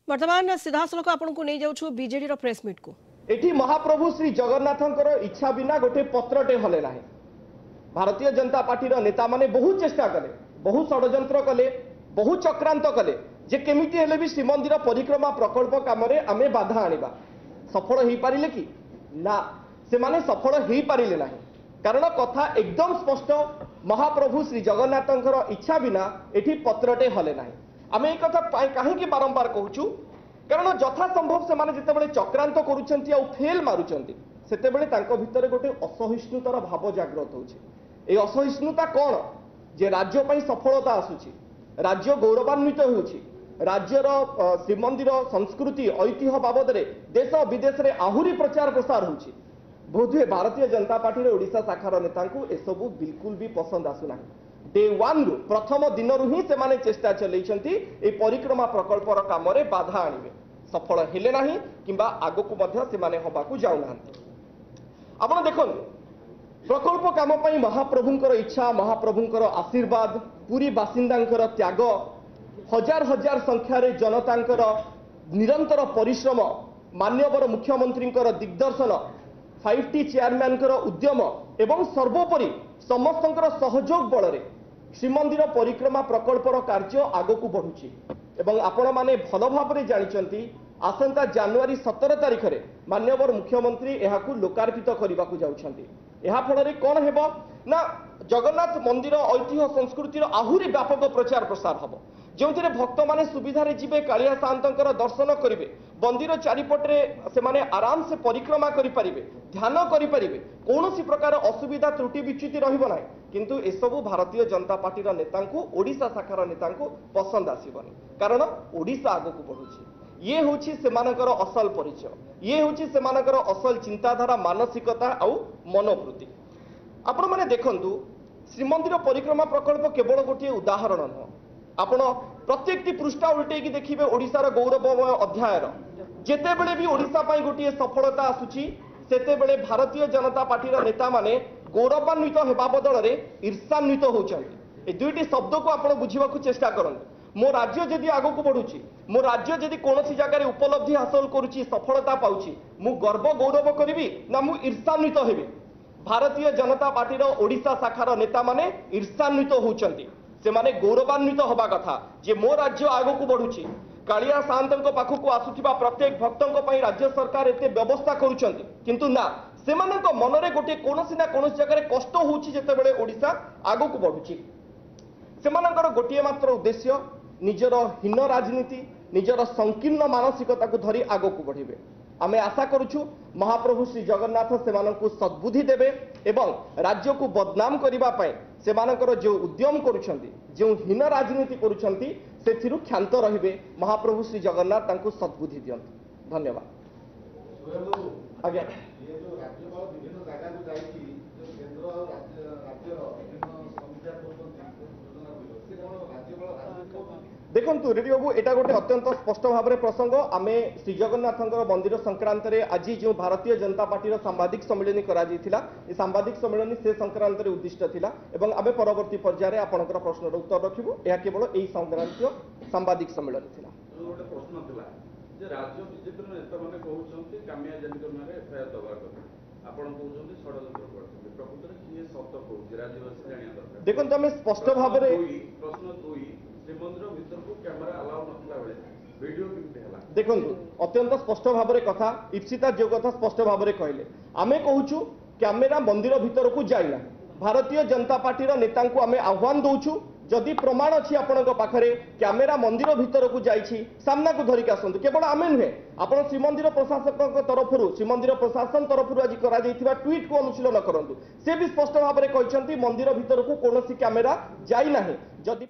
वर्तमान सीधासलख आपन को नहीं जाउछु बीजेडी रो प्रेस मीट को एठी महाप्रभु श्री जगन्नाथंकर इच्छा बिना गोटे पत्रटे हले नाही। भारतीय जनता पार्टी रो नेता माने बहु चेष्टा कले, बहु षडयंत्र कले, बहु चक्रांत कले जे केमिति हेले भी श्रीमंदिर परिक्रमा प्रकल्प काम रे आमे बाधा आनिबा। सफल हेई पारिले कि ना, से माने सफल हेई पारिले नाही। कारण कथा एकदम स्पष्ट, महाप्रभु श्री जगन्नाथंकर इच्छा बिना एठी पत्रटे हले नाही। आमे एक कथा कहीं बारंबार कहूँ, कारण यथा संभव से माने जितेबाला चक्रांत करुछंती आ फेल मारुछंती सेतेबाला तांको भितर गोटे असहिष्णुतार भाव जागृत होउछि। ए असहिष्णुता कौन जे राज्य पई सफलता आसुछि, राज्य गौरवान्वित होउछि, राज्यर श्रीमंदिर संस्कृति ऐतिह्य बाबद देश विदेश रे आहुरी प्रचार प्रसार होउछि। बोधे भारतीय जनता पार्टी रे ओडिशा शाखार नेता को एसबू बिल्कुल भी पसंद आसुना। डे वन रु प्रथम दिन रु ही से माने चेष्टा चलैछंती ए परिक्रमा प्रकल्पर काम रे बाधा आनिबे। सफल हेले नाही किंबा आगो को मध्य से माने होबाकू जाउ नाहंती। आपण देखन प्रकल्प काम पई महाप्रभुंकर इच्छा, महाप्रभुंकर आशीर्वाद, पूरी बासिंदांकर त्याग, हजार हजार संख्या रे जनतांकर निरंतर परिश्रम, मान्यवर मुख्यमंत्रींकर दिग्दर्शन, 5T चेयरमैनकर उद्यम एवं सर्वोपरि समस्तंकर सहयोग बल श्रीमंदिर परिक्रमा प्रकल्पर कार्य आग को बढ़ुची। एवं आपण माने भल भाव जानिचंती आसंता जनवरी 17 तारिख रे मान्यवर मुख्यमंत्री एहाकू लोकार्पित करने को जाउछंती। एहा फଳରେ कोन हेबो ना जगन्नाथ मंदिर ऐतिह्य संस्कृतिर आहुरी व्यापक प्रचार प्रसार हबो, जोंथिरे भक्त माने सुविधा रे जिबे, कालिया सान्तंकर दर्शन करिवे, मंदिर चारिपटरे से माने आराम से परिक्रमा करि परिबे, ध्यान करि परिबे, कोनोसी प्रकार असुविधा त्रुटि विच्युति रहिबो नाही। किंतु एसबू भारतीय जनता पार्टी रो नेतांकू, ओडिशा शाखार नेतांकू पसंद आसीबनी, कारण ओडिशा आगकू बढ़ुची। ये होची सेमानकर असल परिचय, ये होची सेमानकर असल चिंताधारा, मानसिकता आउ मनोवृत्ति। आपण माने देखंतु श्रीमंदिर परिक्रमा प्रकल्प केवल गोटे उदाहरण न, आपण प्रत्येकटी पृष्ठा उल्टेकी देखिबे ओडिशार गौरवमय अध्यायर। जेतेबेले भी ओडिशा पई गोटे सफलता आसुची सेतेबेले भारतीय जनता पार्टी रो नेता माने गौरवान्वित हेबा बदल रे ईर्षान्वित होउछंती। ए दुईटी शब्द को आपण बुझिबाकू चेष्टा करंतु। मो राज्य जदि आगो को बढ़ुची, मो राज्य जदि कोनोसी जगह रे उपलब्धि हासिल करूची, सफलता पाउची, मु गर्व गौरव करिवि ना मु ईर्षान्वित हेबि? भारतीय जनता पार्टी रो ओडिशा शाखार नेता माने ईर्षान्वित होउछंती। से माने गौरवान्वित होबा कथा जे मो राज्य आगो को बढ़ुची, कालिया सान्तंक पाखकू आसुथिबा प्रत्येक भक्तंक पई राज्य सरकार एते व्यवस्था करूछंती। किंतु ना, सेमानक मनरे गोटे कोनोसी ना कोनोसी जगह रे कष्ट होउची जेतेबेले ओडिशा आगो को बढ़ुची। सेमानकर गोटे मात्र उद्देश्य निजर हीन राजनीति, निजर संकीर्ण मानसिकता को धरी आगो को बढ़िबे। आमे आशा करूछु महाप्रभु श्री जगन्नाथ सेमानकू सद्बुद्धि देबे एवं राज्य को बदनाम करिबा पई सेमानकर जो उद्यम करूछंती, जो हीन राजनीति करूछंती, सेथिरु क्षांत रहिबे। महाप्रभु श्री जगन्नाथ तांकू सद्बुद्धि दियंतु। धन्यवाद। आज्ञा ये जो राज्यपाल विभिन्न जगह को जाईची, जो केंद्र राज्यर विभिन्न समस्या देखु रेड्डी बाबू, एटा गोटे अत्यंत स्पष्ट भाव में प्रसंग। आम श्री जगन्नाथ मंदिर संक्रांत रे आज जो भारतीय जनता पार्टी सांबादिक सम्मेलन कर सांबादिक सम्मेलन से संक्रांत रे उद्दिष्ट थिला एवं आम परवर्ती पर्यायर आपनकर प्रश्न उत्तर रखिबु। यह केवल यही संक्रांतीय सांबादिक सम्मेलन थिला। गोटे प्रश्न थिला जे राज्य बीजेपी नेता माने कहउछंती कामिया जनिकर माने एफआईआर दबा कथा, आपण कहउछंती षडयंत्र करछंती, प्रकृତରେ किए सत्य कहउछि राज्यवासी जानिया दरकार। देखन तमे स्पष्ट भाव रे प्रश्न 2 श्रीमंदिर भीतर को कैमरा अलाउ नथला बेले वीडियो केमते हला? देखन अत्यंत स्पष्ट भाव रे कथा इप्सिता जो कथा स्पष्ट भाव रे कहले, आमे कहउछु कैमरा मंदिर भीतर को जाइना। भारतीय जनता पार्टी रो नेता को आमे आह्वान दउछु, जदि प्रमाण अच्छी आपनक पाखरे कैमेरा मंदिर भीतर को जाइछि सामना को धरिक आसंतु। केवल आमे नुहे, आपण श्रीमंदिर प्रशासक तरफरु, श्रीमंदिर प्रशासन तरफरु आज करा जाइथिबा ट्वीट को अनुशीलन करंतु। से भी स्पष्ट भाव में कहछंती मंदिर भीतर को कोनोसी कैमेरा जाई नाही। जदि